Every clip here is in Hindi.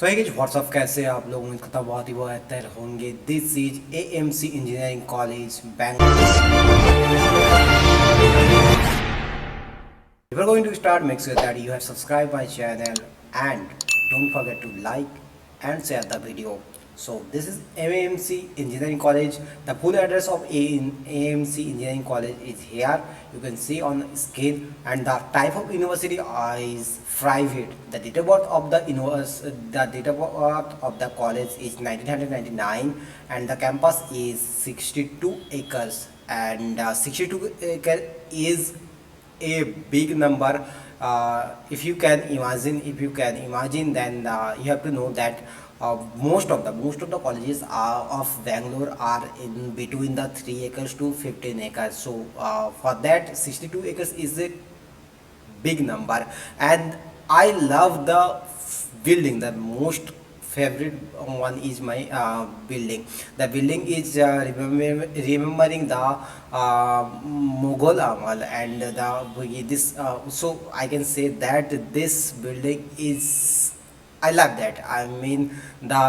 सो है व्हाट्सअप कैसे आप लोग उम्मीद करता बहुत ही बेहतर होंगे। This is AMC engineering college Bangalore. If you're going to start, make sure that you have subscribed my channel and don't forget to like and share the video. So this is AMC Engineering College. The full address of AMC Engineering College is here. You can see on the screen, and the type of university is private. The date of birth of the college is 1999, and the campus is 62 acres. And 62 acre is a big number. If you can imagine, then you have to know that most of the colleges of Bangalore are in between the 3 acres to 15 acres. So for that, 62 acres is a big number. And I love the building. The most favorite one is my building. The building is remembering the Mughal Amal, and so I can say that this building is, I love that. I mean, the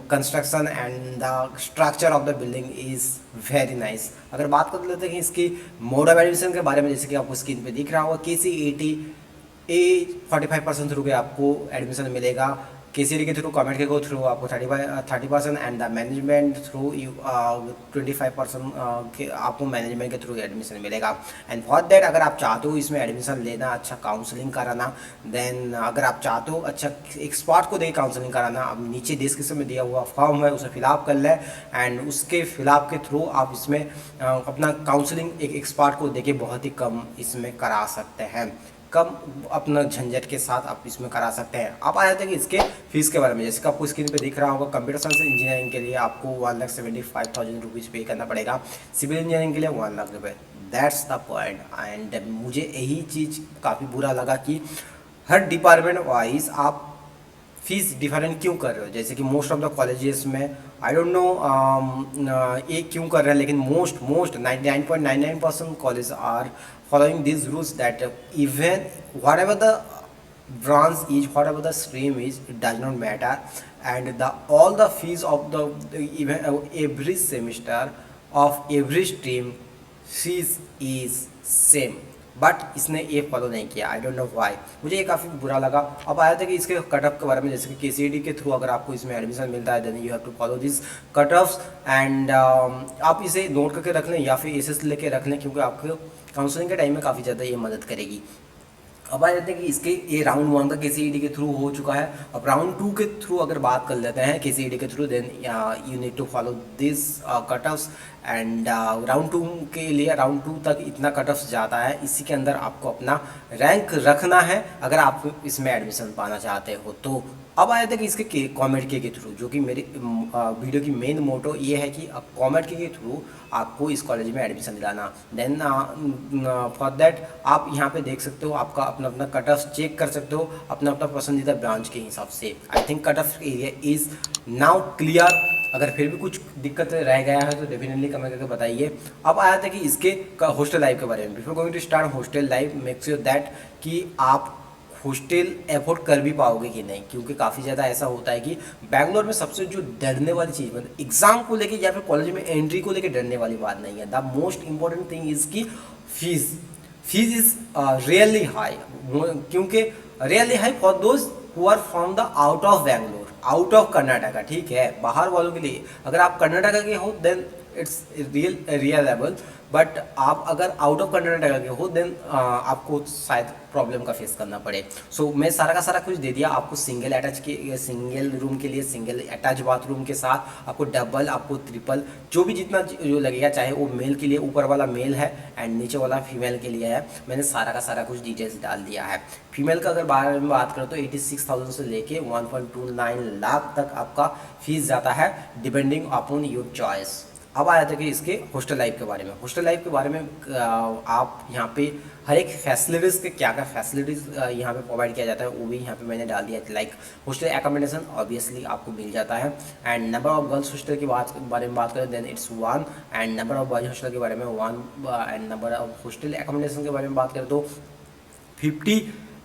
construction and the structure of the building is very nice. अगर बात कर लेते हैं इसकी मोड ऑफ एडमिशन के बारे में, जैसे कि आपको स्क्रीन पे दिख रहा होगा, KCET ए 45% थ्रू के आपको एडमिशन मिलेगा। KCET के थ्रू, कमेंट के थ्रू आपको 30% एंड द मैनेजमेंट थ्रू 25% के आपको मैनेजमेंट के थ्रू एडमिशन मिलेगा। एंड फॉर दैट, अगर आप चाहते हो इसमें एडमिशन लेना, अच्छा काउंसलिंग कराना, देन अगर आप चाहते हो अच्छा एक्सपर्ट को देकर काउंसलिंग कराना, अब नीचे डिस्क्रिप्शन में दिया हुआ फॉर्म है, उसे फिलअप कर लें एंड उसके फिलअप के थ्रू आप इसमें अपना काउंसलिंग एक एक्सपर्ट को देके बहुत ही कम इसमें करा सकते हैं, कम अपना झंझट के साथ आप इसमें करा सकते हैं। आप आ जाते हैं कि इसके फीस के बारे में, जैसे कि आपको स्क्रीन पे दिख रहा होगा, कंप्यूटर साइंस इंजीनियरिंग के लिए आपको 1,75,000 रुपीज़ पे करना पड़ेगा, सिविल इंजीनियरिंग के लिए 1 लाख रुपये। That's the point. एंड मुझे यही चीज़ काफ़ी बुरा लगा कि हर डिपार्टमेंट वाइज आप फीस डिफरेंट क्यों कर रहे हो। जैसे कि मोस्ट ऑफ द कॉलेजेस में आई डोंट नो ये क्यों कर रहे हैं, लेकिन most 99.99% college are following these rules that even whatever the branch is, whatever the stream is, it does not matter, and all the fees of even every semester of every stream fees is same, but इसने ये फॉलो नहीं किया। आई डोंट नो व्हाई, मुझे ये काफ़ी बुरा लगा। अब आया था कि इसके कट ऑफ के बारे में, जैसे कि KCET के थ्रू अगर आपको इसमें एडमिशन मिलता है, then you have to follow this cut offs and आप इसे नोट करके रख लें या फिर SS लेके रख लें, क्योंकि आपको काउंसलिंग के टाइम में काफ़ी ज़्यादा ये मदद करेगी। अब आ जाते हैं कि इसके ये राउंड 1 का KCET के थ्रू हो चुका है। अब राउंड 2 के थ्रू अगर बात कर लेते हैं KCET के थ्रू, then you need to follow this cut offs and round 2 के लिए, राउंड 2 तक इतना कट ऑफ्स जाता है, इसी के अंदर आपको अपना रैंक रखना है अगर आप इसमें एडमिशन पाना चाहते हो तो। अब आया था कि इसके कॉमेड के थ्रू, जो कि मेरी वीडियो की मेन मोटो ये है कि अब कॉमेड के थ्रू आपको इस कॉलेज में एडमिशन दिलाना। देन फॉर दैट आप यहाँ पे देख सकते हो, आपका अपना अपना कट ऑफ चेक कर सकते हो अपना अपना पसंदीदा ब्रांच के हिसाब से। I think cut off area is now clear. अगर फिर भी कुछ दिक्कत रह गया है तो डेफिनेटली कमेंट करके बताइए। अब आया था कि इसके हॉस्टल लाइफ के बारे में। Before going to start hostel life, make sure that कि आप हॉस्टल एफोर्ड कर भी पाओगे कि नहीं, क्योंकि काफ़ी ज़्यादा ऐसा होता है कि बैंगलोर में सबसे जो डरने वाली चीज़, मतलब एग्ज़ाम को लेके या फिर कॉलेज में एंट्री को लेके डरने वाली बात नहीं है। The most important thing is की फीस इज़ रियली हाई, क्योंकि really high for those who are from the out of Bangalore, out of Karnataka. ठीक है, बाहर वालों के लिए, अगर आप कर्नाटका के हो देन इट्स रियलेबल, बट आप अगर आउट ऑफ कर्नाटका के हो देन आपको शायद प्रॉब्लम का फेस करना पड़े। सो मैं सारा का सारा कुछ दे दिया आपको। सिंगल रूम के लिए सिंगल अटैच बाथरूम के साथ आपको डबल, आपको ट्रिपल, जो भी जितना जो लगेगा, चाहे वो मेल के लिए ऊपर वाला मेल है एंड नीचे वाला फीमेल के लिए है। मैंने सारा का सारा कुछ डिटेल्स डाल दिया है। फीमेल का अगर बारे में बात करें तो 86,000 से लेके 1.29 लाख तक आपका फीस जाता है, डिपेंडिंग अपॉन योर चॉइस। अब आया था कि इसके हॉस्टल लाइफ के बारे में। हॉस्टल लाइफ के बारे में आप यहाँ पे हर एक फैसिलिटीज़ के क्या क्या फैसिलिटीज़ यहाँ पे प्रोवाइड किया जाता है वो भी यहाँ पे मैंने डाल दिया। लाइक हॉस्टल एकोमोडेशन ऑब्वियसली आपको मिल जाता है, and number of girls hostel की बारे में बात करें then it's 1, and number of boys hostel के बारे में 1, and number of hostel accommodation के बारे में बात करें तो 50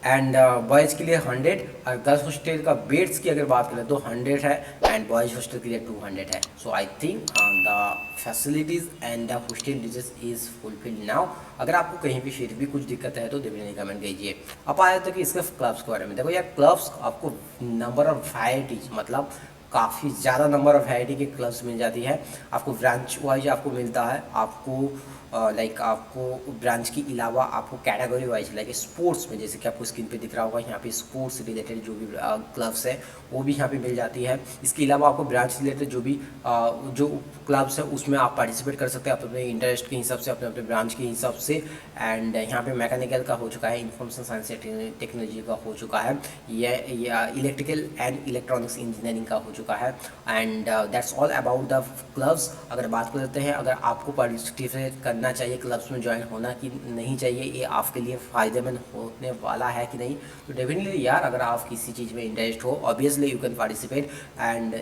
एंड बॉयज़ के लिए 100 और गर्ल्स हॉस्टल का बेड्स की अगर बात करें तो 100 है एंड बॉयज़ हॉस्टल के लिए 200 है। So I think the facilities and the hostel details is fulfilled now. अगर आपको कहीं भी फिर भी कुछ दिक्कत है तो डेफिनेटली कमेंट कीजिए। अब आया था कि इसके क्लब्स के बारे में। देखो यार, क्लब्स आपको नंबर ऑफ वैराइटीज, मतलब काफ़ी ज़्यादा नंबर ऑफ वैरायटी के क्लब्स मिल जाती है आपको, ब्रांच वाइज आपको मिलता है। आपको लाइक आपको ब्रांच के अलावा आपको कैटेगरी वाइज लाइक स्पोर्ट्स में, जैसे कि आपको स्क्रीन पे दिख रहा होगा यहाँ पे स्पोर्ट्स रिलेटेड जो भी क्लब्स है वो भी यहाँ पे मिल जाती है। इसके अलावा आपको ब्रांच रिलेटेड जो भी जो क्लब्स है उसमें आप पार्टिसिपेट कर सकते हैं अपने इंटरेस्ट के हिसाब से, अपने अपने ब्रांच के हिसाब से। एंड यहाँ पे मैकेनिकल का हो चुका है, इंफॉर्मेशन साइंस टेक्नोलॉजी का हो चुका है, यह इलेक्ट्रिकल एंड इलेक्ट्रॉनिक्स इंजीनियरिंग का हो चुका है। And that's all about the clubs. अगर बात करते हैं अगर आपको पार्टिसिपेट करना चाहिए क्लब्स में, ज्वाइन होना कि नहीं चाहिए, ये आपके लिए फ़ायदेमंद होने वाला है कि नहीं, तो डेफिनेटली यार अगर आप किसी चीज़ में इंटरेस्ट हो obviously you can participate and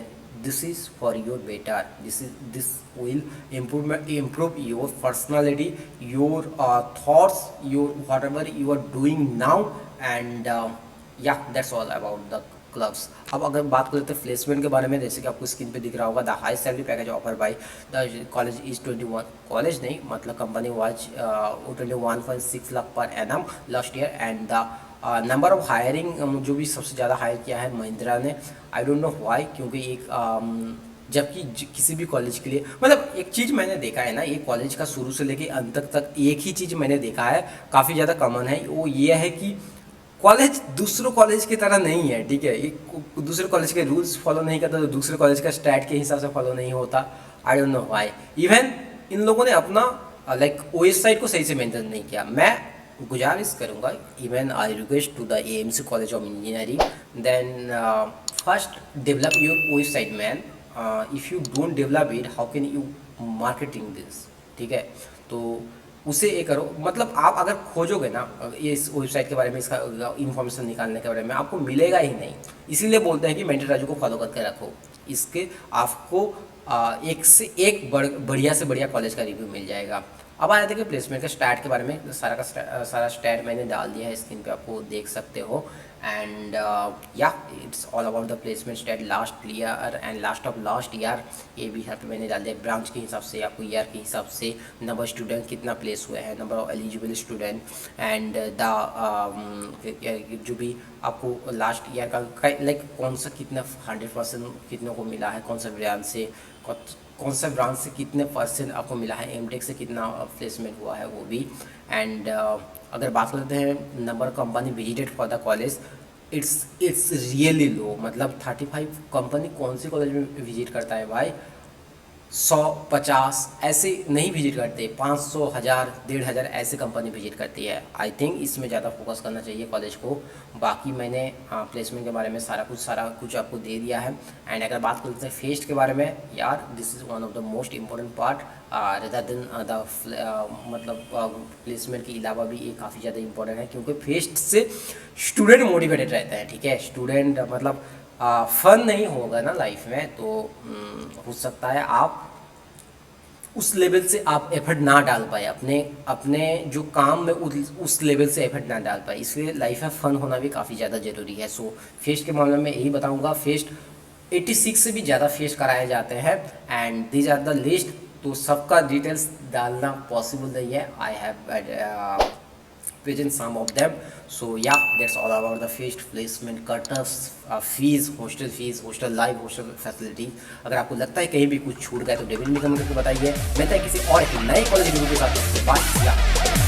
this is for your better. This will improve your personality, your thoughts, your whatever you are doing now. And yeah, that's all about the clubs. अब अगर बात करते हैं प्लेसमेंट के बारे में, जैसे कि आपको स्क्रीन पे दिख रहा होगा, the high salary package offer by the college is 21, college नहीं मतलब company was 21.6 lakh per annum last year. And the number of hiring जो भी सबसे ज़्यादा हायर किया है महिंद्रा ने, आई डोंट नो व्हाई, क्योंकि एक जबकि किसी भी कॉलेज के लिए मतलब एक चीज़ मैंने देखा है ना, ये कॉलेज का शुरू से लेके अंत तक एक ही चीज़ मैंने देखा है काफ़ी ज़्यादा कॉमन है, वो ये है कि कॉलेज दूसरों कॉलेज की तरह नहीं है, ठीक है। एक दूसरे कॉलेज के रूल्स फॉलो नहीं करता तो दूसरे कॉलेज का स्टैट के हिसाब से फॉलो नहीं होता, I don't know why. Even in लोगों ने अपना लाइक वेबसाइट को सही से मेंटेन नहीं किया। मैं गुजारिश करूँगा, even I request to the AMC college of engineering, then first develop your website man, if you don't develop it how can you marketing this, ठीक है। तो उसे ये करो, मतलब आप अगर खोजोगे ना ये इस वेबसाइट के बारे में, इसका इन्फॉर्मेशन निकालने के बारे में, आपको मिलेगा ही नहीं। इसीलिए बोलते हैं कि मेंटर राजू को फॉलो करके रखो, इसके आपको एक से एक बढ़िया से बढ़िया कॉलेज का रिव्यू मिल जाएगा। अब आया था कि प्लेसमेंट के स्टैट के बारे में, सारा स्टैट मैंने डाल दिया है स्क्रीन पे, आपको देख सकते हो। एंड या it's all about the placement stat last year and last of last year, ये भी यहाँ पे मैंने डाल दिया ब्रांच के हिसाब से, आपको ईयर के हिसाब से, नंबर स्टूडेंट कितना प्लेस हुए हैं, number of eligible student, and the जो भी आपको लास्ट ईयर का लाइक कौन सा कितना 100% कितनों को मिला है, कौन सा ब्रांच से कितने परसेंट आपको मिला है, एमटेक से कितना प्लेसमेंट हुआ है वो भी। एंड अगर बात करते हैं number company visited for the college, it's really low, मतलब 35 कंपनी कौन सी कॉलेज में विजिट करता है भाई, 100-50 ऐसे नहीं विजिट करते, 500, 1000, 1500 ऐसे कंपनी विजिट करती है। आई थिंक इसमें ज़्यादा फोकस करना चाहिए कॉलेज को। बाकी मैंने प्लेसमेंट के बारे में सारा कुछ आपको दे दिया है। एंड अगर बात करते हैं फेस्ट के बारे में, यार this is one of the most important part rather than the मतलब प्लेसमेंट के अलावा भी ये काफ़ी ज़्यादा इंपॉर्टेंट है, क्योंकि फेस्ट से स्टूडेंट मोटिवेटेड रहता है, ठीक है। स्टूडेंट मतलब फन नहीं होगा ना लाइफ में, तो हो सकता है आप उस लेवल से आप एफर्ट ना डाल पाए, अपने जो काम में उस लेवल से एफर्ट ना डाल पाए, इसलिए लाइफ में फ़न होना भी काफ़ी ज़्यादा ज़रूरी है। सो फेस्ट के मामले में यही बताऊंगा, फेस्ट 86 से भी ज़्यादा फेस्ट कराए जाते हैं and these are the list, तो सबका डिटेल्स डालना पॉसिबल नहीं है। I have present some of them. So yeah, that's all about the feast placement cutoffs, fees, hostel fees, hostel life, hostel facility। अगर आपको लगता है कहीं भी कुछ छूट गया तो डेफिनेटली कमेंट करके बताइए। मिलता है किसी और एक नए कॉलेज रिव्यू के साथ। बाय।